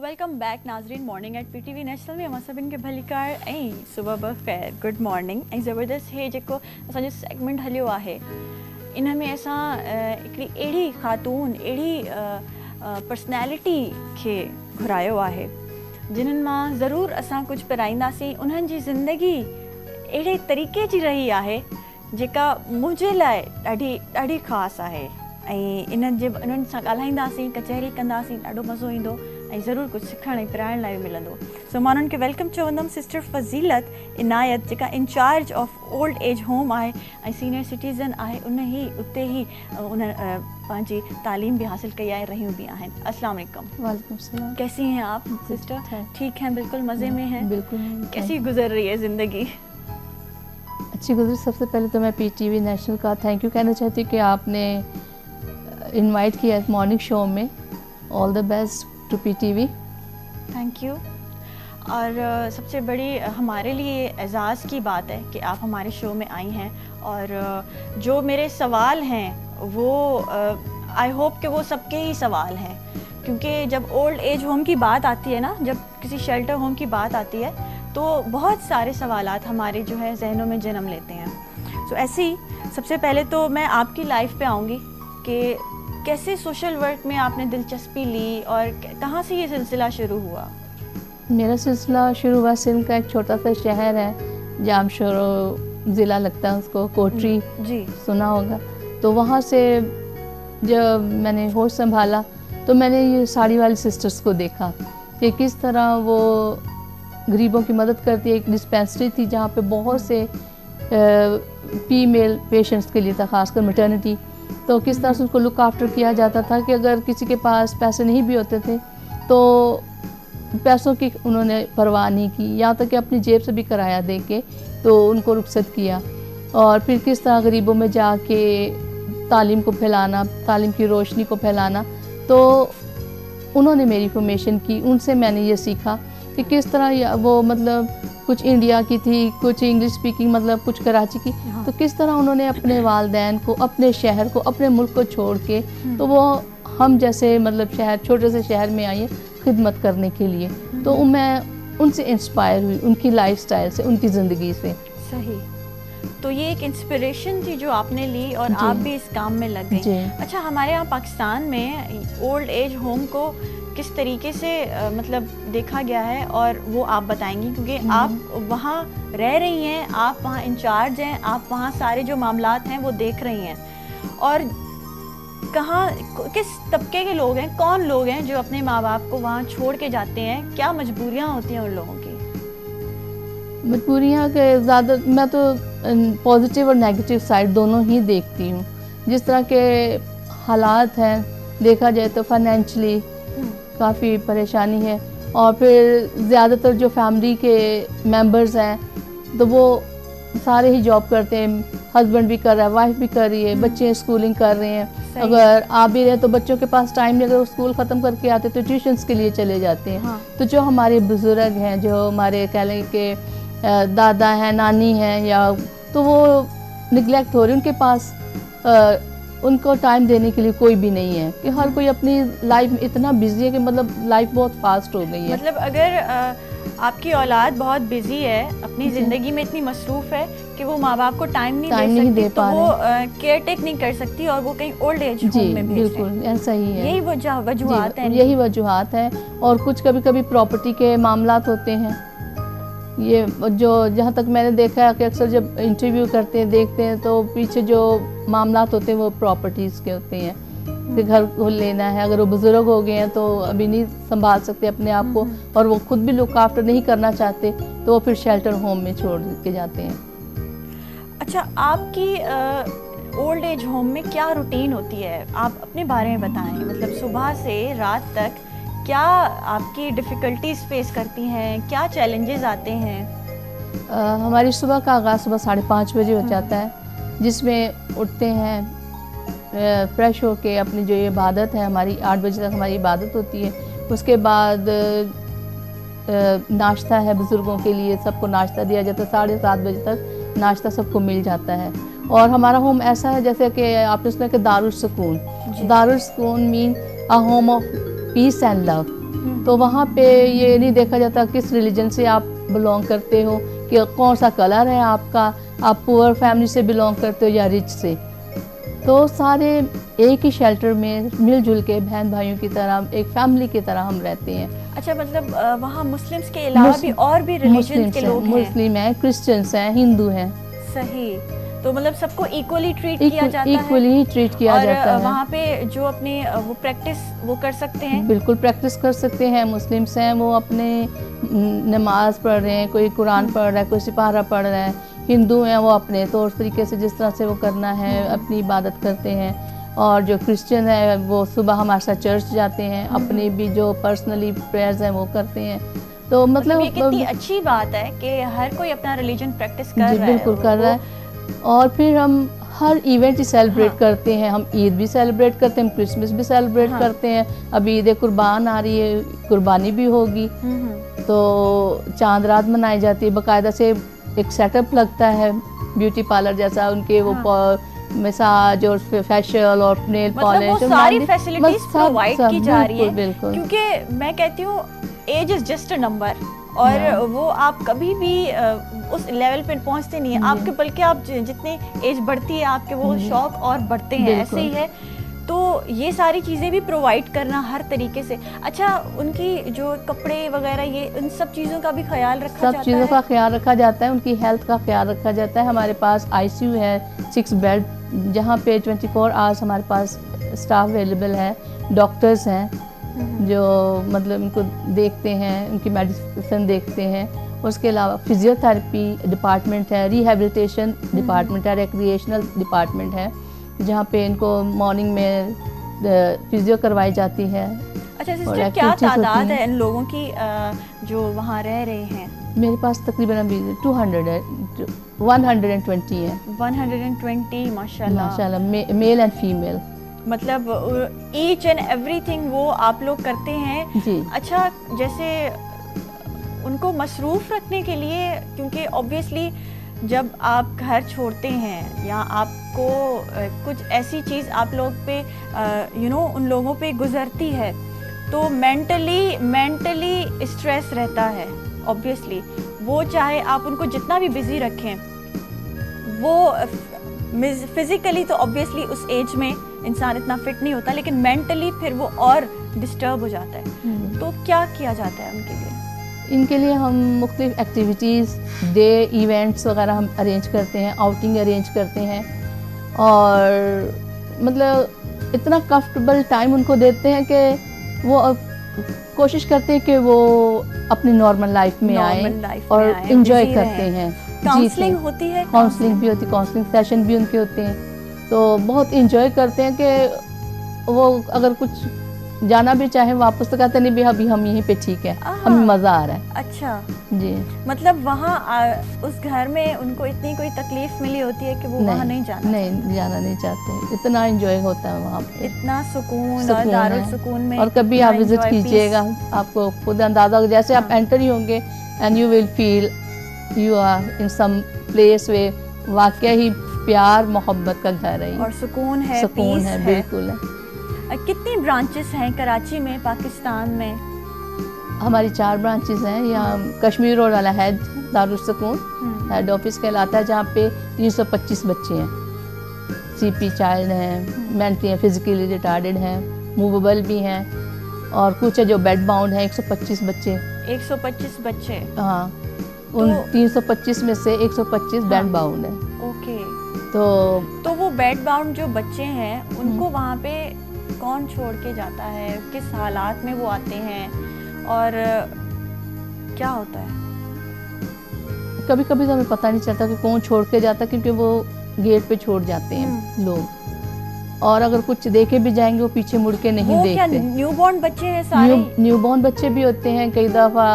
Welcome back नाज़रीन morning at PTV national में अमां सभिनि खे भलीकार ऐं सुबह बख़ैर गुड मॉर्निंग ऐं ज़बरदस्त हे जेको असांजो सेगमेंट हलियो आहे इन में असां हिकिड़ी अहिड़ी ख़ातून अहिड़ी पर्सनैलिटी खे घुरायो आहे जिन्हनि मां ज़रूरु असां कुझु पिराईंदासीं। उन्हनि जी ज़िंदगी अहिड़े तरीक़े जी रही आहे जेका मुंहिंजे लाइ ॾाढी ॾाढी ख़ासि आहे ऐं इन्हनि सां ॻाल्हाईंदासीं, कचहरी कंदासीं, ॾाढो मज़ो ईंदो ऐं ज़रूरु कुझु सिखण ऐं पिराइण लाइ बि मिलंदो। सो मां उन्हनि खे वेलकम चवंदमि सिस्टर फ़ज़ीलत इनायत जेका incharge of old age home आहे ऐं सीनियर सिटीज़न आहे। उते ई उन पंहिंजी तालीम भी हासिल कई आहे, रहियूं भी आहिनि। अस्सलाम वालेकुम। वालेकुम सलाम। कैसी हैं आप सिस्टर? ठीक हैं, बिल्कुल मज़े में हैं? बिल्कुल। कैसी गुजर रही है ज़िंदगी? अच्छी गुजरी। सबसे पहले तो मैं PTV नेशनल का थैंक यू कहना चाहती हूँ कि आपने इनवाइट किया इस मॉर्निंग शो में। All the best to PTV। Thank you. और सबसे बड़ी हमारे लिए एज़ाज़ की बात है कि आप हमारे शो में आई हैं और जो मेरे सवाल हैं वो आई होप कि वो सबके ही सवाल हैं, क्योंकि जब ओल्ड एज होम की बात आती है ना, जब किसी शेल्टर होम की बात आती है तो बहुत सारे सवालात हमारे जो है जहनों में जन्म लेते हैं। सो ऐसे ही सबसे पहले तो मैं आपकी लाइफ पे आऊँगी कि कैसे सोशल वर्क में आपने दिलचस्पी ली और कहाँ से ये सिलसिला शुरू हुआ? मेरा सिलसिला शुरू हुआ सिंध का एक छोटा सा शहर है, जामशोरो ज़िला लगता है उसको, कोटरी जी सुना होगा। तो वहाँ से जब मैंने होश संभाला तो मैंने ये साड़ी वाली सिस्टर्स को देखा कि किस तरह वो गरीबों की मदद करती है। एक डिस्पेंसरी थी जहाँ पे बहुत से फीमेल पेशेंट्स के लिए था, खासकर मैटरनिटी। तो किस तरह से उनको लुक आफ्टर किया जाता था कि अगर किसी के पास पैसे नहीं भी होते थे तो पैसों की उन्होंने परवाह नहीं की, यहाँ तक कि अपनी जेब से भी किराया दे के तो उनको रुखसत किया। और फिर किस तरह गरीबों में जाके तालीम को फैलाना, तालीम की रोशनी को फैलाना। तो उन्होंने मेरी फॉर्मेशन की, उनसे मैंने ये सीखा कि किस तरह वो मतलब कुछ इंडिया की थी, कुछ इंग्लिश स्पीकिंग, मतलब कुछ कराची की। तो किस तरह उन्होंने अपने वालदैन को, अपने शहर को, अपने मुल्क को छोड़ के तो वो हम जैसे मतलब शहर, छोटे से शहर में आई है खिदमत करने के लिए। तो मैं उनसे इंस्पायर हुई, उनकी लाइफस्टाइल से, उनकी ज़िंदगी से। सही। तो ये एक इंस्पिरेशन थी जो आपने ली और आप भी इस काम में लग गई। अच्छा, हमारे यहाँ पाकिस्तान में ओल्ड एज होम को किस तरीके से मतलब देखा गया है और वो आप बताएंगी, क्योंकि आप वहाँ रह रही हैं, आप वहाँ इंचार्ज हैं, आप वहाँ सारे जो मामलात हैं वो देख रही हैं। और कहाँ किस तबके के लोग हैं, कौन लोग हैं जो अपने माँ बाप को वहाँ छोड़ के जाते हैं, क्या मजबूरियाँ होती हैं उन लोगों की? मजबूरियाँ के ज़्यादा मैं तो पॉजिटिव और नेगेटिव साइड दोनों ही देखती हूँ। जिस तरह के हालात हैं देखा जाए तो फाइनेंशियली काफ़ी परेशानी है, और फिर ज़्यादातर जो फैमिली के मेंबर्स हैं तो वो सारे ही जॉब करते हैं। हस्बैंड भी कर रहा है, वाइफ भी कर रही है, बच्चे स्कूलिंग कर रहे हैं। अगर आ भी रहे तो बच्चों के पास टाइम नहीं, अगर वो स्कूल ख़त्म करके आते तो ट्यूशन्स के लिए चले जाते हैं। हाँ। तो जो हमारे बुज़ुर्ग हैं, जो हमारे कह लें कि दादा हैं, नानी हैं, या तो वो निगलेक्ट हो रही, उनके पास उनको टाइम देने के लिए कोई भी नहीं है कि हर कोई अपनी लाइफ में इतना बिजी है कि मतलब लाइफ बहुत फास्ट हो गई है। मतलब अगर आपकी औलाद बहुत बिजी है, अपनी ज़िंदगी में इतनी मसरूफ़ है कि वो माँ बाप को टाइम नहीं दे सकती, तो वो केयर टेक नहीं कर सकती और वो कहीं ओल्ड एज होम में भेज रहे हैं। बिल्कुल ऐसा ही है। यही वजूहात हैं। यही वजूहात हैं। और कुछ कभी कभी प्रॉपर्टी के मामलात होते हैं। ये जो जहाँ तक मैंने देखा है कि अक्सर जब इंटरव्यू करते हैं, देखते हैं तो पीछे जो मामलात होते हैं वो प्रॉपर्टीज़ के होते हैं कि घर को लेना है। अगर वो बुज़ुर्ग हो गए हैं तो अभी नहीं संभाल सकते अपने आप को और वो खुद भी लुक आफ्टर नहीं करना चाहते तो वो फिर शेल्टर होम में छोड़ के जाते हैं। अच्छा, आपकी ओल्ड एज होम में क्या रूटीन होती है? आप अपने बारे में बताएं, मतलब सुबह से रात तक क्या आपकी डिफ़िकल्टीज़ फेस करती हैं, क्या चैलेंजेस आते हैं? हमारी सुबह का आगाज़ सुबह 5:30 बजे हो जाता है, जिसमें उठते हैं, फ्रेश होके अपनी जो इबादत है, हमारी 8 बजे तक हमारी इबादत होती है। उसके बाद नाश्ता है, बुज़ुर्गों के लिए सबको नाश्ता दिया जाता है। 7:30 बजे तक नाश्ता सबको मिल जाता है। और हमारा होम ऐसा है जैसे कि आपने सुना कि दारुल सुकून। दारुल सुकून mean a home of peace and love. तो वहाँ पे ये नहीं देखा जाता किस रिलीजन से आप बिलोंग करते हो, कि कौन सा कलर है आपका, आप पुअर फैमिली से बिलोंग करते हो या रिच से। तो सारे एक ही शेल्टर में मिलजुल के बहन भाइयों की तरह, एक फैमिली की तरह हम रहते हैं। अच्छा, मतलब वहाँ मुस्लिम्स के अलावा भी और भी रिलीजन के लोग हैं? मुस्लिम हैं, क्रिश्चियंस हैं, हिंदू हैं। सही। तो मतलब सबको इक्वली ट्रीट किया जाता है? इक्वली ही ट्रीट किया जाता है। वहाँ पे जो अपने वो प्रैक्टिस वो कर सकते हैं? बिल्कुल प्रैक्टिस कर सकते हैं। मुस्लिम्स हैं वो अपने नमाज पढ़ रहे हैं, कोई कुरान पढ़ रहा है, कोई सिपारा पढ़ रहा है। हिंदू हैं वो अपने तौर तरीके से जिस तरह से वो करना है अपनी इबादत करते हैं। और जो क्रिश्चियन है वो सुबह हमारे साथ चर्च जाते हैं, अपनी भी जो पर्सनली प्रेयर्स हैं वो करते हैं। तो मतलब ये कितनी अच्छी बात है कि हर कोई अपना रिलीजन प्रैक्टिस कर रहा है। बिल्कुल कर रहा है। और फिर हम हर इवेंट ही सेलिब्रेट करते हैं। हम ईद भी सेलिब्रेट करते हैं, हम क्रिसमस भी सेलिब्रेट करते हैं। अभी ईद कुर्बान आ रही है, कुर्बानी भी होगी, तो चांद रात मनाई जाती है। बाकायदा से एक सेटअप लगता है ब्यूटी पार्लर जैसा, उनके वो मसाज और फेशियल और नेल पॉलिश, वो सारी फैसिलिटीज प्रोवाइड की जा रही है। क्योंकि मैं कहती हूँ age is just a number, और वो आप कभी भी उस लेवल पे पहुंचते नहीं है आपके, बल्कि आप जितने एज बढ़ती है आपके वो शौक और बढ़ते हैं। ऐसे ही है। तो ये सारी चीज़ें भी प्रोवाइड करना हर तरीके से। अच्छा, उनकी जो कपड़े वगैरह ये उन सब चीज़ों का भी ख्याल रखा जाता है? सब चीज़ों का ख्याल रखा जाता है, उनकी हेल्थ का ख्याल रखा जाता है। हमारे पास ICU है, 6 बेड, जहाँ पे 24 आवर्स हमारे पास स्टाफ अवेलेबल है। डॉक्टर्स हैं जो मतलब उनको देखते हैं, उनकी मेडिसिन देखते हैं। उसके अलावा फिजियोथेरेपी डिपार्टमेंट है, रिहेबिलिटेशन डिपार्टमेंट है, रिक्रिएशनल डिपार्टमेंट है, जहाँ पे इनको मॉर्निंग में फिजियो करवाई जाती है। अच्छा सिस्टर, क्या तादाद है इन लोगों की जो वहाँ रह रहे हैं? मेरे पास तकरीबन अभी 200 है, 120 है। 120 माशाल्लाह, मेल एंड फीमेल। मतलब ईच एंड एवरीथिंग वो आप लोग करते हैं जी। अच्छा, जैसे उनको मसरूफ़ रखने के लिए, क्योंकि ऑब्वियसली जब आप घर छोड़ते हैं या आपको कुछ ऐसी चीज़ आप लोग पे उन लोगों पे गुजरती है, तो मेंटली स्ट्रेस रहता है। ऑब्वियसली वो चाहे आप उनको जितना भी बिजी रखें, वो फिज़िकली तो ऑब्वियसली उस एज में इंसान इतना फिट नहीं होता, लेकिन मेंटली फिर वो और डिस्टर्ब हो जाता है। तो क्या किया जाता है उनके लिए? इनके लिए हम मुख्तलिफ एक्टिविटीज़, डे इवेंट्स वगैरह हम अरेंज करते हैं, आउटिंग अरेंज करते हैं, और मतलब इतना कंफर्टेबल टाइम उनको देते हैं कि वो कोशिश करते हैं कि वो अपनी नॉर्मल लाइफ में आए और इन्जॉय करते हैं। काउंसलिंग होती है? काउंसलिंग भी होती है, काउंसलिंग सेशन भी उनके होते हैं। तो बहुत इन्जॉय करते हैं कि वो अगर कुछ जाना भी चाहे वापस, तो कहते नहीं भी अभी हम यहीं पे ठीक है, हमें मज़ा आ रहा है। अच्छा जी। मतलब वहाँ उस घर में उनको इतनी कोई तकलीफ मिली होती है कि वो वहाँ नहीं जाना नहीं चाहते। इतना एंजॉय होता है वहाँ पे, इतना सुकून और दारुल सुकून में। और कभी आप विजिट कीजिएगा, आपको खुद अंदाजा होगा, जैसे आप एंटर ही होंगे and you will feel you are in some place वे वाकई ही प्यार मोहब्बत का घर है और सुकून है, सुकून है, बिल्कुल है। कितनी ब्रांचेस हैं कराची में, पाकिस्तान में? हमारी 4 ब्रांचेस हैं। यहाँ कश्मीर रोड वाला है दारुल सुकून, हेड ऑफिस कहलाता है, जहाँ पे 325 बच्चे हैं। CP चाइल्ड हैं, मेंटली हैं, फिजिकली रिटार्डेड हैं, मूवेबल भी हैं, और कुछ है जो बेड बाउंड है। 125 बच्चे। 125 बच्चे? हाँ, उन 325 में से 125 बेड बाउंड है। ओके। तो वो बेड बाउंड जो बच्चे हैं उनको वहाँ पे कौन छोड़ के जाता है? किस हालात में वो आते हैं और क्या होता है? कभी कभी तो हमें पता नहीं चलता कि कौन छोड़ के जाता, क्योंकि वो गेट पे छोड़ जाते हैं लोग, और अगर कुछ देखे भी जाएंगे वो पीछे मुड़ के नहीं देखते। क्या न्यूबॉर्न बच्चे हैं सारे? न्यूबॉर्न बच्चे भी होते हैं, कई दफ़ा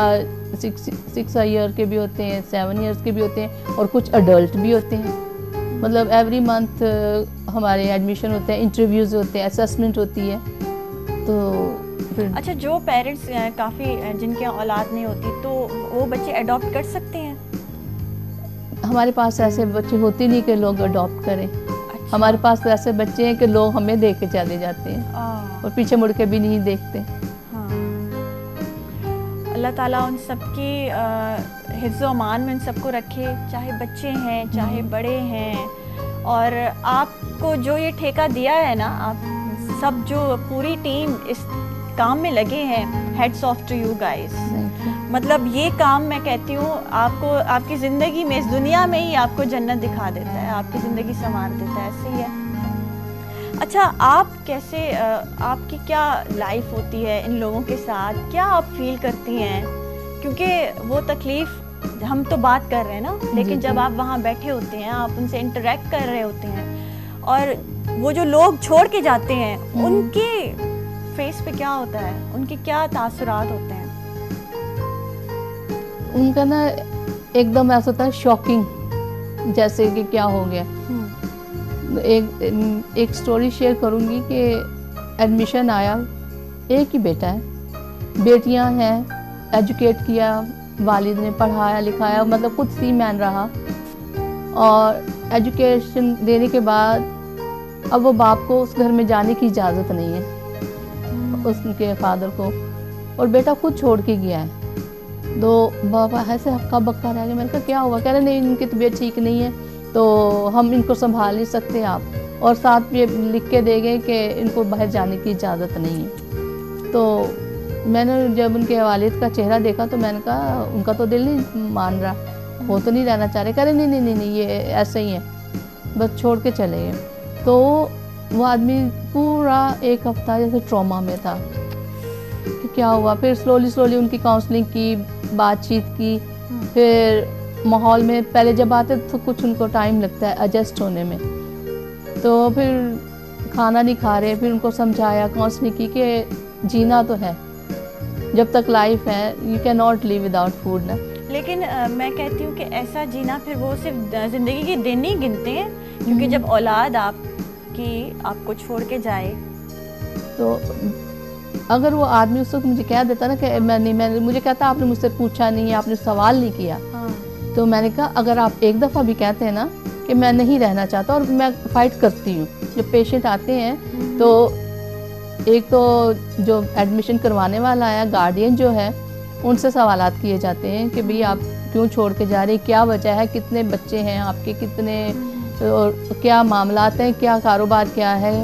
6 ईयर के भी होते हैं, 7 ईयर्स के भी होते हैं, और कुछ अडल्ट भी होते हैं। मतलब एवरी मंथ हमारे एडमिशन होते हैं, इंटरव्यूज़ होते हैं, असेसमेंट होती है। तो अच्छा, जो पेरेंट्स काफ़ी जिनके औलाद नहीं होती, तो वो बच्चे अडॉप्ट कर सकते हैं? हमारे पास ऐसे बच्चे होते नहीं कि लोग अडॉप्ट करें। अच्छा। हमारे पास तो ऐसे बच्चे हैं कि लोग हमें देख के चले जाते हैं और पीछे मुड़ के भी नहीं देखते। हाँ। अल्लाह ताला उन सबकी हिफ्ज़ व अमान में उन सबको रखे, चाहे बच्चे हैं चाहे बड़े हैं। और आपको जो ये ठेका दिया है ना, आप सब जो पूरी टीम इस काम में लगे हैं, hats off to you guys. मतलब ये काम मैं कहती हूँ आपको आपकी ज़िंदगी में, इस दुनिया में ही आपको जन्नत दिखा देता है, आपकी ज़िंदगी संवार देता है, ऐसे ही है। अच्छा, आप कैसे आपकी क्या लाइफ होती है इन लोगों के साथ, क्या आप फील करती हैं? क्योंकि वो तकलीफ़ हम तो बात कर रहे हैं ना, लेकिन जब आप वहाँ बैठे होते हैं, आप उनसे इंटरेक्ट कर रहे होते हैं, और वो जो लोग छोड़ के जाते हैं उनके फेस पे क्या होता है, उनके क्या तासुरात होते हैं? उनका ना एकदम ऐसा होता है शॉकिंग, जैसे कि क्या हो गया। एक स्टोरी शेयर करूंगी कि एडमिशन आया, एक ही बेटा है, बेटियां हैं, एजुकेट किया, वालिद ने पढ़ाया लिखाया, मतलब खुद सी मैन रहा। और एजुकेशन देने के बाद अब वो बाप को उस घर में जाने की इजाज़त नहीं है, उसके फादर को, और बेटा खुद छोड़ के गया है। तो बाबा ऐसे हक्का बक्का रह गया। मैंने कहा क्या हुआ? कह रहे नहीं, इनकी तबीयत ठीक नहीं है, तो हम इनको संभाल नहीं सकते आप, और साथ में लिख के दे गए कि इनको बाहर जाने की इजाज़त नहीं है। तो मैंने जब उनके वालिद का चेहरा देखा तो मैंने कहा उनका तो दिल नहीं मान रहा, वो तो नहीं रहना चाह रहे। कह रहे नहीं नहीं नहीं नहीं, ये ऐसे ही है, बस छोड़ के चले गए। तो वो आदमी पूरा एक हफ्ता जैसे ट्रॉमा में था कि क्या हुआ। फिर स्लोली उनकी काउंसलिंग की, बातचीत की, फिर माहौल में पहले जब आते तो कुछ उनको टाइम लगता है एडजस्ट होने में, तो फिर खाना नहीं खा रहे, फिर उनको समझाया, काउंसलिंग की कि जीना तो है, जब तक लाइफ है, you can not live without food ना। लेकिन मैं कहती हूँ कि ऐसा जीना फिर वो सिर्फ ज़िंदगी के दिन ही गिनते हैं, क्योंकि जब औलाद आपको छोड़ के जाए, तो अगर वो आदमी उस वक्त मुझे कह देता ना कि मैंने मुझे कहता आपने मुझसे पूछा नहीं, आपने सवाल नहीं किया, तो मैंने कहा अगर आप एक दफ़ा भी कहते हैं ना कि मैं नहीं रहना चाहता, और मैं फ़ाइट करती हूँ। जब पेशेंट आते हैं तो एक तो जो एडमिशन करवाने वाला है, गार्डियन जो है, उनसे सवालात किए जाते हैं कि भाई आप क्यों छोड़ के जा रहे हैं, क्या वजह है, कितने बच्चे हैं आपके, कितने और क्या मामलात हैं, क्या कारोबार क्या है।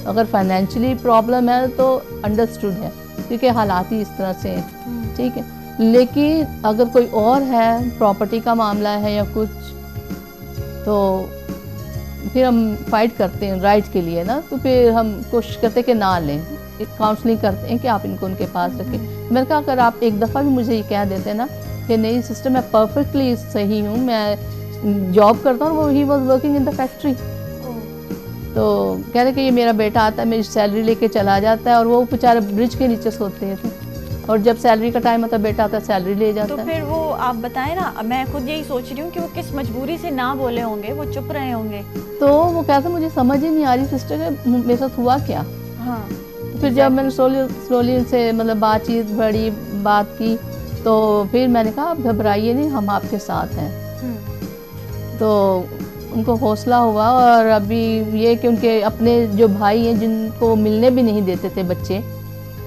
अगर फाइनेंशियली प्रॉब्लम है तो अंडरस्टूड है, क्योंकि हालात ही इस तरह से हैं, ठीक है। लेकिन अगर कोई और है, प्रॉपर्टी का मामला है या कुछ, तो फिर हम फाइट करते हैं राइट के लिए ना, तो फिर हम कोशिश करते हैं कि ना लें, काउंसलिंग करते हैं कि आप इनको उनके पास रखें। मैंने कहा अगर आप एक दफ़ा भी मुझे ये कह देते ना कि नहीं सिस्टर मैं परफेक्टली सही हूँ, मैं जॉब करता हूँ, वो he was working in the factory, तो कह रहे कि ये मेरा बेटा आता है, मेरी सैलरी लेके चला जाता है, और वो बेचारे ब्रिज के नीचे सोते थे, और जब सैलरी का टाइम आता है बेटा आता है सैलरी ले जाता है। तो फिर वो आप बताएं ना, मैं खुद यही सोच रही हूँ कि वो किस मजबूरी से ना बोले होंगे, वो चुप रहे होंगे। तो वो कहते मुझे समझ ही नहीं आ रही सिस्टर कि मेरे साथ हुआ क्या। हाँ, तो फिर जब मैंने स्लोली उनसे मतलब बातचीत बड़ी बात की, तो फिर मैंने कहा आप घबराइए नहीं, हम आपके साथ हैं। तो उनको हौसला हुआ, और अभी ये कि उनके अपने जो भाई हैं जिनको मिलने भी नहीं देते थे बच्चे,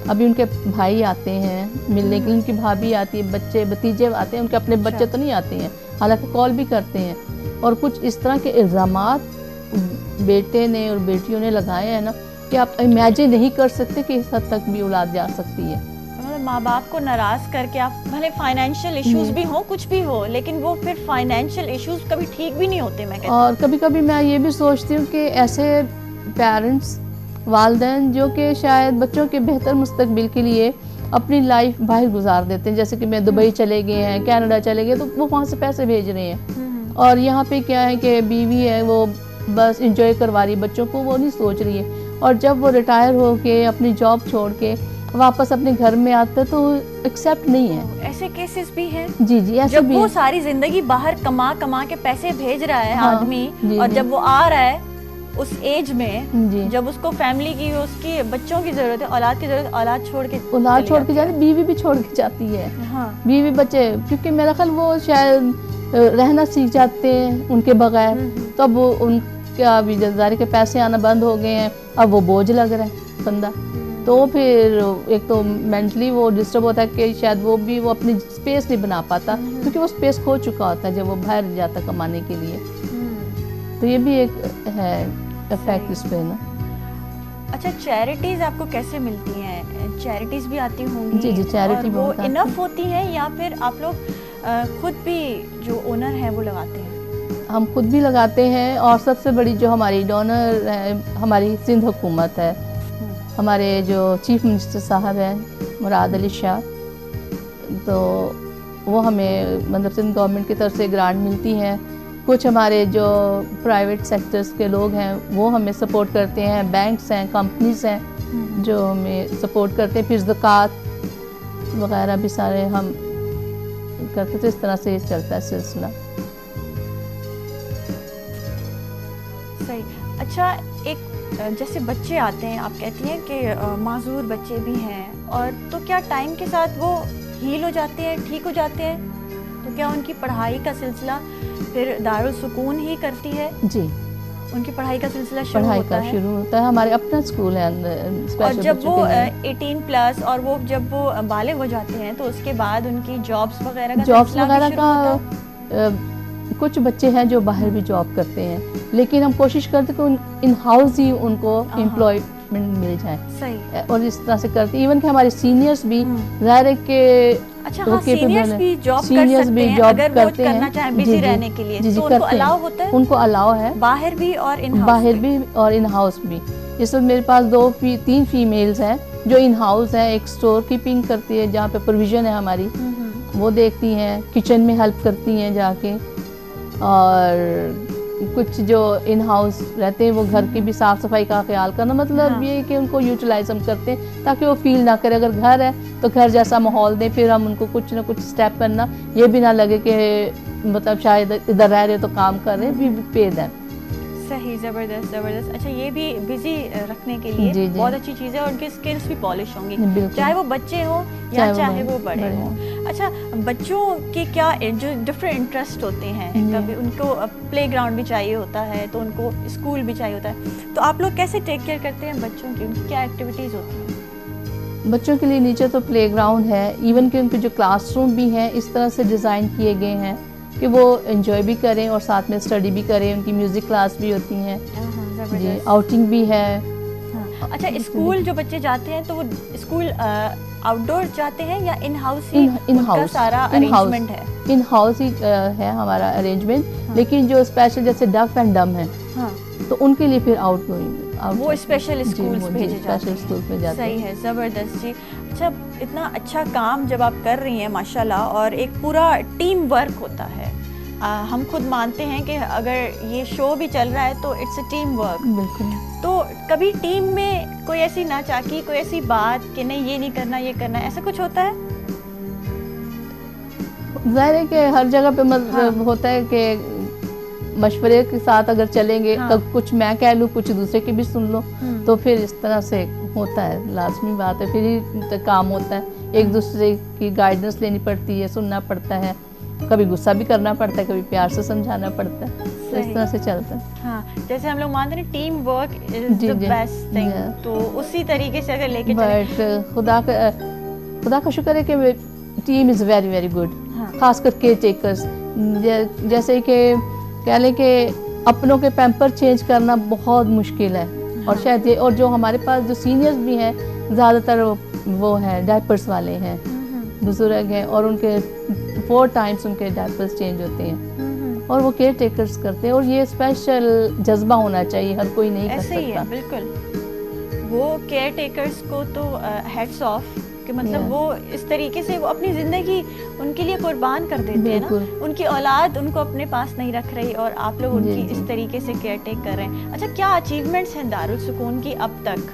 अभी उनके भाई आते हैं मिलने के लिए, उनकी भाभी आती है, बच्चे भतीजे आते हैं, उनके अपने बच्चे तो नहीं आते हैं, हालांकि कॉल भी करते हैं। और कुछ इस तरह के इल्ज़ामात बेटे ने और बेटियों ने लगाए हैं ना कि आप इमेजिन नहीं कर सकते कि इस हद तक भी औलाद जा सकती है। मतलब माँ बाप को नाराज़ करके आप, भले फाइनेंशियल इश्यूज भी हो, कुछ भी हो, लेकिन वो फिर फाइनेंशियल इश्यूज कभी ठीक भी नहीं होते। मैं कहती और कभी कभी मैं ये भी सोचती हूँ कि ऐसे पेरेंट्स, वालिदैन जो कि शायद बच्चों के बेहतर मुस्तकबिल के लिए अपनी लाइफ बाहर गुजार देते हैं, जैसे कि मैं दुबई चले गए हैं, कनाडा चले गए, तो वो वहाँ से पैसे भेज रहे हैं, और यहाँ पे क्या है कि बीवी है वो बस इंजॉय करवा रही है बच्चों को, वो नहीं सोच रही है। और जब वो रिटायर हो के अपनी जॉब छोड़ के वापस अपने घर में आते तो एक्सेप्ट नहीं है। ऐसे केसेस भी हैं। जी जी, ऐसे जब भी वो है। सारी जिंदगी बाहर कमा कमा के पैसे भेज रहा है आदमी, जी, और जी। जब वो आ रहा है उस एज में, जी। जब उसको फैमिली की, उसकी बच्चों की जरूरत है, औलाद की जरूरत है, औलाद छोड़ के जाती, बीवी भी छोड़ के जाती है। हाँ। बीवी बच्चे, क्योंकि मेरा ख्याल वो शायद रहना सीख जाते हैं उनके बगैर, तो अब उनका भी ज़िम्मेदारी के पैसे आना बंद हो गए हैं, अब वो बोझ लग रहा है बंदा, तो फिर एक तो मेंटली वो डिस्टर्ब होता है कि शायद वो अपनी स्पेस नहीं बना पाता, क्योंकि वो स्पेस खो चुका होता है जब वो बाहर जाता कमाने के लिए। तो ये भी एक है इफेक्ट इस पे ना। अच्छा, चैरिटीज आपको कैसे मिलती हैं? चैरिटीज भी आती होंगी? जी, चैरिटी वो बहुत इनफ होती हैं या फिर आप लोग खुद भी जो ओनर हैं वो लगाते हैं? हम खुद भी लगाते हैं, और सबसे बड़ी जो हमारी डोनर है हमारी सिंध हुकूमत है। हमारे जो चीफ मिनिस्टर साहब हैं मुराद अली शाह, तो वो हमें मतलब सिंध गवर्नमेंट की तरफ से ग्रांट मिलती हैं। कुछ हमारे जो प्राइवेट सेक्टर्स के लोग हैं वो हमें सपोर्ट करते हैं, बैंक्स हैं, कंपनीज हैं जो हमें सपोर्ट करते हैं, फिर ज़कात वगैरह भी सारे हम करते थे। इस तरह से चलता है सिलसिला। सही। अच्छा, एक जैसे बच्चे आते हैं, आप कहती हैं कि माजूर बच्चे भी हैं, और तो क्या टाइम के साथ वो हील हो जाते हैं, ठीक हो जाते हैं? तो क्या उनकी पढ़ाई का सिलसिला फिर दारुल सुकून ही करती है? जी, उनकी पढ़ाई का सिलसिला शुरू होता है? शुरू होता है। हमारे अपना स्कूल है और जब वो 18 प्लस और वो जब वो बालिग हो जाते हैं तो उसके बाद उनकी जॉब्स वगैरह का कुछ बच्चे हैं जो बाहर भी जॉब करते हैं, लेकिन हम कोशिश करते हैं कि इन हाउस ही उनको एम्प्लॉयमेंट मिल जाए। सही। और इस तरह से करते हैं। इवन कि हमारे सीनियर्स भी ज़ाहिर है कि अच्छा, हाँ, सीनियर्स भी जॉब कर सकते हैं अगर वो करना चाहें बिजी रहने के लिए, तो उनको अलाउ होता है? उनको अलाउ है, बाहर भी और इन हाउस भी। इस वक्त मेरे पास 3 फीमेल्स हैं जो इन हाउस हैं। एक स्टोर कीपिंग करती है जहाँ पे प्रोविजन है हमारी, वो देखती हैं, किचन में हेल्प करती हैं जाके, और कुछ जो इन हाउस रहते हैं वो घर की भी साफ़ सफाई का ख्याल करना। मतलब ये कि उनको यूटिलाइज हम करते हैं ताकि वो फील ना करे, अगर घर है तो घर जैसा माहौल दें, फिर हम उनको कुछ ना कुछ स्टेप करना, ये भी ना लगे कि मतलब शायद इधर रह रहे तो काम कर रहे हैं, भी पे दें। सही, ज़बरदस्त ज़बरदस्त। अच्छा, ये भी बिजी रखने के लिए बहुत अच्छी चीज़ है, और उनकी स्किल्स भी पॉलिश होंगी, चाहे वो बच्चे हों या चाहे वो बड़े हों। अच्छा, बच्चों के क्या जो डिफरेंट इंटरेस्ट होते हैं, कभी उनको प्लेग्राउंड भी चाहिए होता है, तो उनको स्कूल भी चाहिए होता है, तो आप लोग कैसे टेक केयर करते हैं बच्चों की? उनकी क्या एक्टिविटीज़ होती हैं? बच्चों के लिए नीचे तो प्लेग्राउंड है, इवन कि उनके जो क्लासरूम भी हैं इस तरह से डिज़ाइन किए गए हैं कि वो एंजॉय भी करें और साथ में स्टडी भी करें। उनकी म्यूज़िक क्लास भी होती हैं जी, आउटिंग भी है। अच्छा, स्कूल जो बच्चे जाते हैं तो वो स्कूल आउटडोर जाते हैं या इन हाउस ही उनका सारा अरेंजमेंट है? इन हाउस ही है हमारा अरेंजमेंट। लेकिन जो स्पेशल जैसे डफ एंड डम है तो उनके लिए फिर वो स्पेशल स्कूल्स भेजे जाते हैं। सही है, ज़बरदस्त जी। अच्छा, इतना अच्छा काम जब आप कर रही हैं माशाल्लाह, और एक पूरा टीम वर्क होता है, हम खुद मानते हैं कि अगर ये शो भी चल रहा है तो इट्स अ टीम वर्क। बिल्कुल। तो कभी टीम में कोई ऐसी नाचाकी, कोई ऐसी बात कि नहीं ये नहीं करना, ये करना, ऐसा कुछ होता है? ज़ाहिर है कि हर जगह पे मतलब होता है कि मशवरे के साथ अगर चलेंगे तो कुछ मैं कह लूँ, कुछ दूसरे की भी सुन लो, तो फिर इस तरह से होता है, लाजमी बात है, फिर ही काम होता है। एक दूसरे की गाइडेंस लेनी पड़ती है, सुनना पड़ता है, कभी गुस्सा भी करना पड़ता है, कभी प्यार से समझाना पड़ता है, तो इस तरह से चलता है। हाँ, जैसे हम लोग मानते हैं team work is the best thing, तो उसी तरीके से अगर लेके चलें। खुदा का शुक्र है कि team is very very good, खासकर केयर टेकर्स। जैसे कि कह लें कि अपनों के पैम्पर चेंज करना बहुत मुश्किल है, और शायद ये, और जो हमारे पास जो सीनियर्स भी हैं ज़्यादातर वो हैं डायपर्स वाले हैं, बुजुर्ग हैं, और उनके 4 टाइम्स उनके डायपर्स चेंज होते हैं, और वो केयर टेकर्स करते हैं, और ये स्पेशल जज्बा होना चाहिए, हर कोई नहीं कर सकता। ऐसे ही है, बिल्कुल। वो केयर टेकर्स को तो हेड्स ऑफ, कि मतलब वो इस तरीके से वो अपनी ज़िंदगी उनके लिए कुर्बान कर देते हैं ना, उनकी औलाद उनको अपने पास नहीं रख रही और आप लोग उनकी इस तरीके से केयर टेक कर रहे हैं। अच्छा, क्या अचीवमेंट्स हैं दारुल सुकून की अब तक?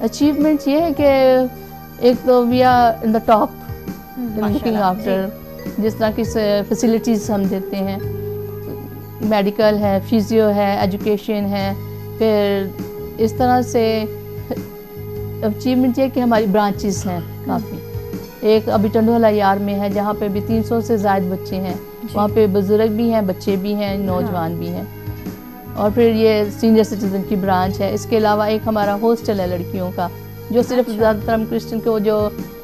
अचीवमेंट्स ये है कि एक तो we are in the top looking after, जिस तरह की फैसिलिटीज़ हम देते हैं, मेडिकल है, फिजियो है, एजुकेशन है, फिर इस तरह से अचीवमेंट ये कि हमारी ब्रांचेस हैं काफ़ी। एक अभी टंडोला यार में है जहाँ पे भी 300 से ज़ायद बच्चे हैं, वहाँ पे बुजुर्ग भी हैं, बच्चे भी हैं, नौजवान भी हैं, और फिर ये सीनियर सिटीज़न की ब्रांच है। इसके अलावा एक हमारा हॉस्टल है लड़कियों का, जो सिर्फ अच्छा। ज़्यादातर हम क्रिश्चियन को जो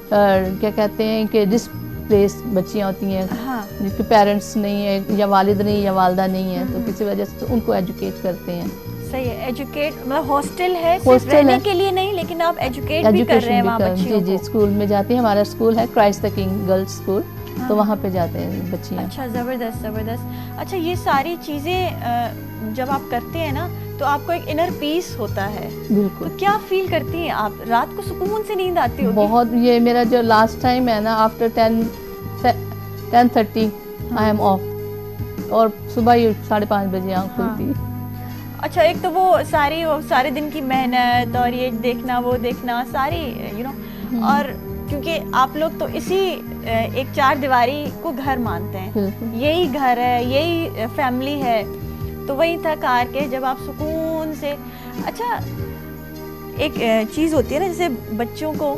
क्या कहते हैं कि डिसप्लेस बच्चियाँ होती हैं, हाँ। जिनके पेरेंट्स नहीं है या वालिद नहीं या वालदा नहीं है, तो किसी वजह से तो उनको एजुकेट करते हैं। सही है, एजुकेट मतलब हॉस्टल है, सिर्फ हॉस्टल रहने है। के लिए नहीं, लेकिन आप एजुकेट भी कर रहे हैं वहाँ जी बच्चियों जी, को। स्कूल में जाती है। हमारा स्कूल है Christ the king girls school, हाँ। तो वहाँ पे जाते हैं बच्चियाँ। अच्छा, ज़बरदस्त ज़बरदस्त। अच्छा, ये सारी चीज़ें जब आप करते हैं ना, तो आपको एक इनर पीस होता है, बिल्कुल। तो क्या फील करती हैं आप? रात को सुकून से नींद आती होगी? बहुत। ये मेरा जो लास्ट टाइम है ना, आफ्टर 10:30 आई एम ऑफ, और सुबह ही 5:30 बजे आँख खुलती है। अच्छा, एक तो वो सारे दिन की मेहनत और ये देखना वो देखना सारी और क्योंकि आप लोग तो इसी एक चार दीवारी को घर मानते हैं, बिल्कुल। यही घर है, यही फैमिली है, तो वही थक हार के जब आप सुकून से। अच्छा, एक चीज़ होती है ना, जैसे बच्चों को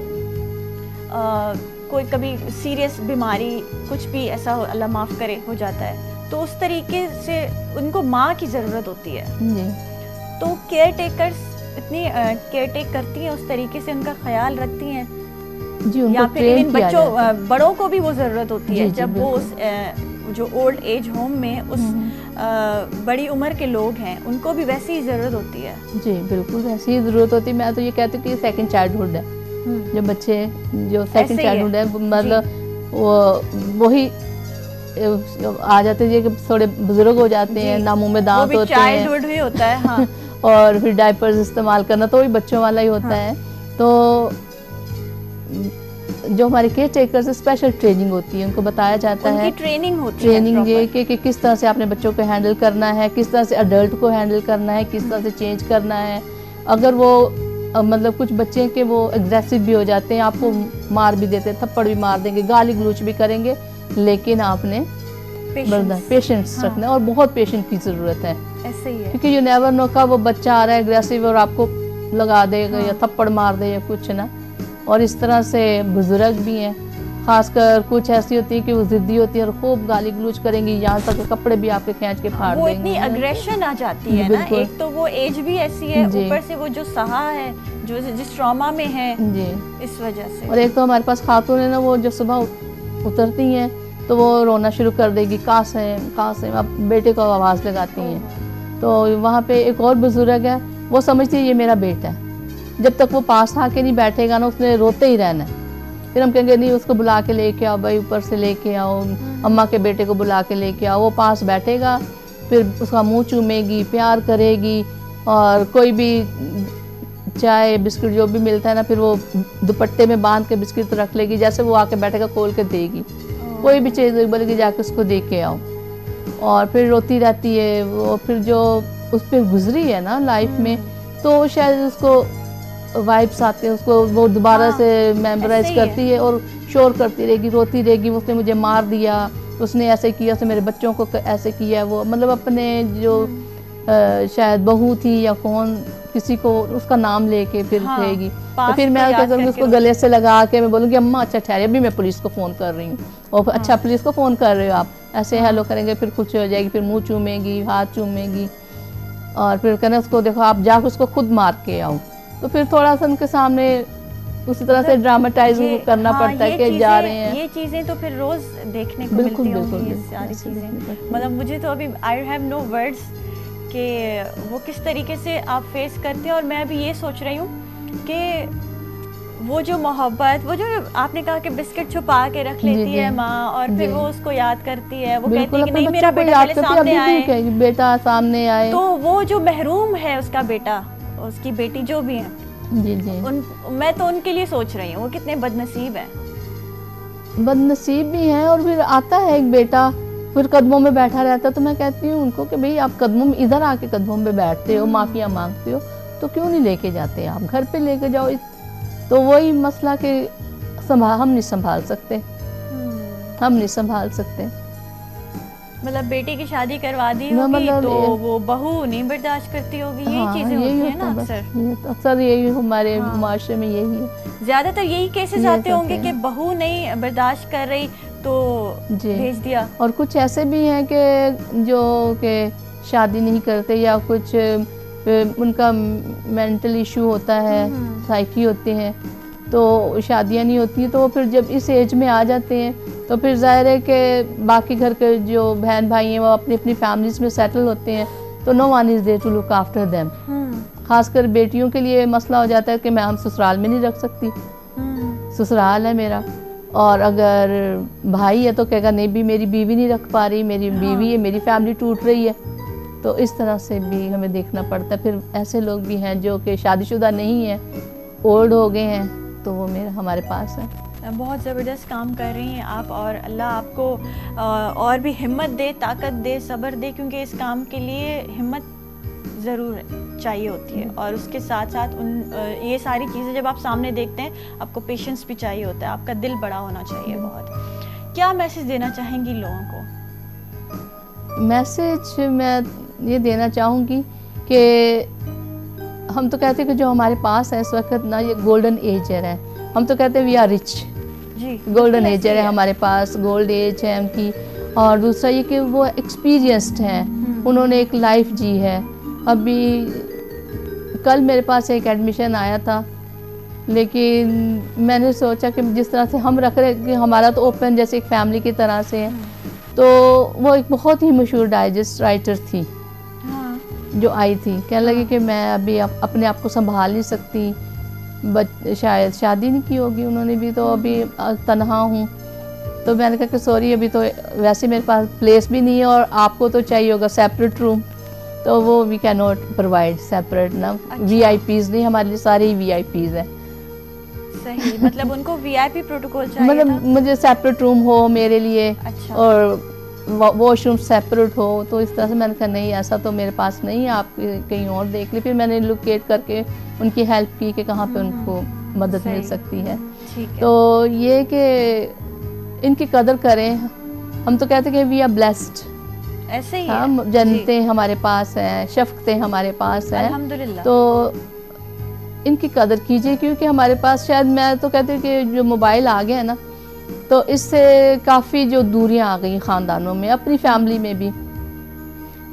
कोई कभी सीरियस बीमारी कुछ भी ऐसा अल्लाह माफ़ करे हो जाता है, तो उस तरीके से उनको माँ की ज़रूरत होती है जी। तो केयर टेकर्स इतनी केयर टेक करती हैं, उस तरीके से उनका ख्याल रखती हैं, जी, उनको या फिर ट्रेन इन किया बच्चों जाता है। बड़ों को भी वो ज़रूरत होती है जी, जी, जब वो उस बिल्कुल। जो ओल्ड एज होम में उस बड़ी उम्र के लोग हैं, उनको भी वैसी ही ज़रूरत होती है। जी बिल्कुल, वैसी ही ज़रूरत होती है। मैं तो ये कहती हूँ कि सेकंड चाइल्डहुड है। जो बच्चे जो ऐसे सेकंड ही चाइल्डहुड है। है, मतलब वही आ जाते हैं कि थोड़े बुजुर्ग हो जाते हैं, ना मुंह में वो दांत भी होते हैं, चाइल्डहुड ही होता है। हाँ। और फिर डायपर्स इस्तेमाल करना तो वही बच्चों वाला ही होता हाँ। है। तो जो हमारे केयर टेकर्स स्पेशल ट्रेनिंग होती है, उनको बताया जाता है, उनकी ट्रेनिंग होती है ट्रेनिंग ये proper। कि किस तरह से आपने बच्चों को हैंडल करना है, किस तरह से अडल्ट को हैंडल करना है, किस तरह से चेंज करना है। अगर वो मतलब कुछ बच्चे के वो एग्रेसिव भी हो जाते हैं, आपको मार भी देते हैं, थप्पड़ भी मार देंगे, गाली गलौच भी करेंगे, लेकिन आपने पेशेंस हाँ। रखना है, और बहुत पेशेंस की ज़रूरत है, ऐसे ही है। क्योंकि यू नेवर नो कब वो बच्चा आ रहा है एग्रेसिव और आपको लगा देगा, हाँ। या थप्पड़ मार दे या कुछ ना। और इस तरह से बुजुर्ग भी हैं, खासकर कुछ ऐसी होती है कि वो ज़िद्दी होती है और खूब गाली गलौच करेंगी, यहाँ तक कपड़े भी आपके खींच के फाड़ वो देंगे। इतनी अग्रेशन आ जाती है ना, बिल्कुल। एक तो वो एज भी ऐसी है, जी। ऊपर से वो जो सहा है, जो जिस ट्रॉमा में है, जी। इस वजह से। और एक तो हमारे पास खातून है ना, वो जो सुबह उतरती हैं तो वो रोना शुरू कर देगी, कासिम, अब बेटे को आवाज़ लगाती हैं। तो वहाँ पे एक और बुजुर्ग है, वो समझती है ये मेरा बेटा है, जब तक वो पास आके नहीं बैठेगा ना, उसने रोते ही रहना है। फिर हम कहेंगे नहीं, उसको बुला के लेके आओ भाई, ऊपर से लेके आओ, अम्मा के बेटे को बुला के लेके आओ। वो पास बैठेगा, फिर उसका मुंह चूमेगी, प्यार करेगी, और कोई भी चाय बिस्किट जो भी मिलता है ना, फिर वो दुपट्टे में बांध के बिस्किट रख लेगी, जैसे वो आके बैठेगा खोल के देगी। कोई भी चीज़ बोलेगी जाके उसको दे के आओ, और फिर रोती रहती है वो। फिर जो उस पर गुजरी है ना लाइफ में, तो शायद उसको वाइब्स आते हैं, उसको वो दोबारा से मेमोराइज करती है और शोर करती रहेगी, रोती रहेगी, उसने मुझे मार दिया, उसने ऐसे किया, उसने मेरे बच्चों को ऐसे किया। वो मतलब अपने जो शायद बहू थी या कौन, किसी को उसका नाम लेके फिर कहेगी। तो फिर मैं क्या करूँगी, उसको गले से लगा के मैं बोलूँगी अम्मा अच्छा ठहरे, अभी मैं पुलिस को फ़ोन कर रही हूँ। और अच्छा पुलिस को फ़ोन कर रहे हो आप, ऐसे हेलो करेंगे, फिर कुछ हो जाएगी, फिर मुंह चूमेगी, हाथ चूमेगी, और फिर कहना उसको देखो आप जाकर उसको खुद मार के आओ। तो फिर थोड़ा सा उनके सामने उसी तरह से ड्रामेटाइज करना पड़ता है कि जा रहे हैं। ये चीज़ें तो फिर रोज़ देखने को बिल्कुल, मिलती होंगी, बिल्कुल, ये सारी बिल्कुल, चीज़ें। बिल्कुल। मतलब मुझे तो अभी आई हैव नो वर्ड्स कि वो किस तरीके से आप फेस करते हैं। और मैं भी ये सोच रही हूँ कि वो जो मोहब्बत, वो जो आपने कहा कि बिस्किट छुपा के रख लेती है माँ, और फिर वो उसको याद करती है, वो कहती है कि नहीं मेरा बेटा पहले सामने आए, बेटा सामने आए। तो वो जो महरूम है उसका बेटा, उसकी बेटी जो भी है, जी जी, मैं तो उनके लिए सोच रही हूँ वो कितने बदनसीब हैं। बदनसीब भी हैं, और फिर आता है एक बेटा फिर कदमों में बैठा रहता, तो मैं कहती हूँ उनको कि भाई आप कदमों में, इधर आके कदमों में बैठते हो, माफियाँ मांगते हो, तो क्यों नहीं लेके जाते, आप घर पे लेके जाओ। तो वही मसला कि हम नहीं संभाल सकते, हम नहीं संभाल सकते। मतलब बेटी की शादी करवा दी होगी, मतलब तो वो बहू नहीं बर्दाश्त करती होगी, यही चीजें होती है ना अक्सर यही हमारे माशरे में यही है। ज्यादातर यही केसेस आते होंगे कि बहू नहीं बर्दाश्त कर रही तो भेज दिया। और कुछ ऐसे भी हैं कि जो कि शादी नहीं करते, या कुछ उनका मेंटल इशू होता है, साइकी होते हैं, तो शादियां नहीं होती, तो फिर जब इस एज में आ जाते हैं तो फिर ज़ाहिर है कि बाकी घर के जो बहन भाई हैं वो अपनी अपनी फैमिलीज़ में सेटल होते हैं, तो no one is there to look after them. खासकर बेटियों के लिए मसला हो जाता है कि मैं हम ससुराल में नहीं रख सकती, ससुराल है मेरा, और अगर भाई है तो कहेगा नहीं भी मेरी बीवी नहीं रख पा रही, मेरी बीवी है, मेरी फैमिली टूट रही है। तो इस तरह से भी हमें देखना पड़ता है। फिर ऐसे लोग भी हैं जो कि शादीशुदा नहीं हैं, ओल्ड हो गए हैं, तो वो हमारे पास है। बहुत ज़बरदस्त काम कर रही हैं आप, और अल्लाह आपको और भी हिम्मत दे, ताकत दे, सब्र दे, क्योंकि इस काम के लिए हिम्मत ज़रूर चाहिए होती है, और उसके साथ साथ ये सारी चीज़ें जब आप सामने देखते हैं आपको पेशेंस भी चाहिए होता है, आपका दिल बड़ा होना चाहिए बहुत। क्या मैसेज देना चाहेंगी लोगों को? मैसेज मैं ये देना चाहूँगी कि हम तो कहते हैं कि जो हमारे पास है इस वक्त ना, ये गोल्डन एज है। हम तो कहते हैं वी आर रिच जी, गोल्डन एज है हमारे पास, गोल्ड एज है उनकी। और दूसरा ये कि वो एक्सपीरियंस्ड हैं, उन्होंने एक लाइफ जी है। अभी कल मेरे पास एक एडमिशन आया था, लेकिन मैंने सोचा कि जिस तरह से हम रख रहे कि हमारा तो ओपन जैसे एक फैमिली की तरह से है, तो वो एक बहुत ही मशहूर डाइजेस्ट राइटर थी जो आई थी, कहने लगी कि मैं अभी अपने आप को संभाल नहीं सकती, शायद शादी नहीं की होगी उन्होंने भी, तो अभी तन्हा हूँ। तो मैंने कहा कि सॉरी अभी तो वैसे मेरे पास प्लेस भी नहीं है, और आपको तो चाहिए होगा सेपरेट रूम, तो वो we can not provide separate ना। अच्छा। VIP नहीं, हमारे लिए सारे ही VIP है। सही, मतलब उनको VIP प्रोटोकॉल चाहिए, मतलब मुझे सेपरेट रूम हो मेरे लिए। अच्छा। और वॉशरूम सेपरेट हो, तो इस तरह से मैंने कहा नहीं ऐसा तो मेरे पास नहीं है, आप कहीं और देख ली। फिर मैंने लोकेट करके उनकी हेल्प की कि कहाँ पे उनको मदद मिल सकती है। तो ये कि इनकी कदर करें, हम तो कहते हैं कि वी आर ब्लेस्ड, ऐसे ही हम जन्नतें हमारे पास हैं, शफ़क़तें हमारे पास हैं, अल्हम्दुलिल्लाह। तो इनकी कदर कीजिए, क्योंकि हमारे पास शायद मैं तो कहती हूँ कि जो मोबाइल आ गया है ना, तो इससे काफ़ी जो दूरियां आ गई ख़ानदानों में, अपनी फैमिली में भी।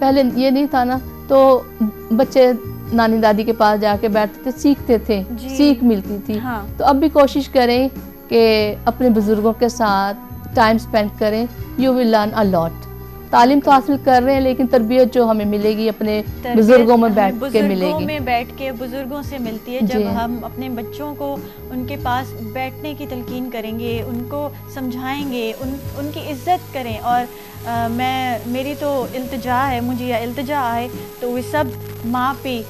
पहले ये नहीं था ना, तो बच्चे नानी दादी के पास जाके बैठते थे, सीखते थे, सीख मिलती थी। हाँ। तो अब भी कोशिश करें कि अपने बुज़ुर्गों के साथ टाइम स्पेंड करें, you will learn a lot. तालीम तो हासिल कर रहे हैं, लेकिन तरबियत जो हमें मिलेगी अपने बुजुर्गों में बैठ के मिलेगी, बुजुर्गों से मिलती है। जब हम अपने बच्चों को उनके पास बैठने की तलकीन करेंगे, उनको समझाएंगे, उनकी इज्जत करें। और मेरी तो इल्तिजा है, मुझे या इल्तिजा आहे तो उहे सभु माउ पीउ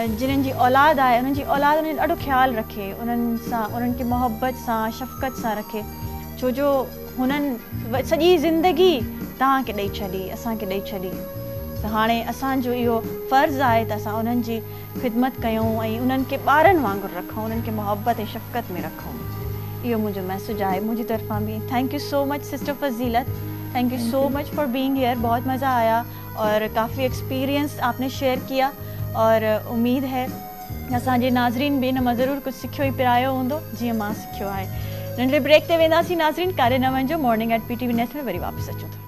जिन्हनि जी औलाद आहे, उन्हनि जी औलाद उन्हनि ॾाढो ख़्यालु रखे, उन्हनि सां उन्हनि खे मोहब्बत सां शफ़क़त सां रखे, छो जो हुननि सॼी ज़िंदगी तव्हांखे ॾेई छॾी, असांखे ॾेई छॾी। त हाणे असांजो इहो फ़र्ज़ु आहे त असां उन्हनि जी ख़िदमत कयूं ऐं उन्हनि खे ॿारनि वांगुरु रखूं, उन्हनि खे मोहब्बत ऐं शफ़क़त में रखूं। इहो मुंहिंजो मैसेज आहे मुंहिंजी तरफ़ां बि। Thank you so much sister Fazeelat, thank you so much for being here. बहुत मज़ा आया और काफ़ी एक्सपीरियंस आपने शेयर किया, और उम्मीद है असांजे नाज़रीन बि इन मां ज़रूरु कुझु सिखियो ई पिरायो हूंदो, जीअं मां सिखियो आहे। नंढड़े ब्रेक ते वेंदासीं नाज़रीन, कारे न वञिजो। मॉर्निंग एट PTV नेशनल वरी वापसि अचूं था।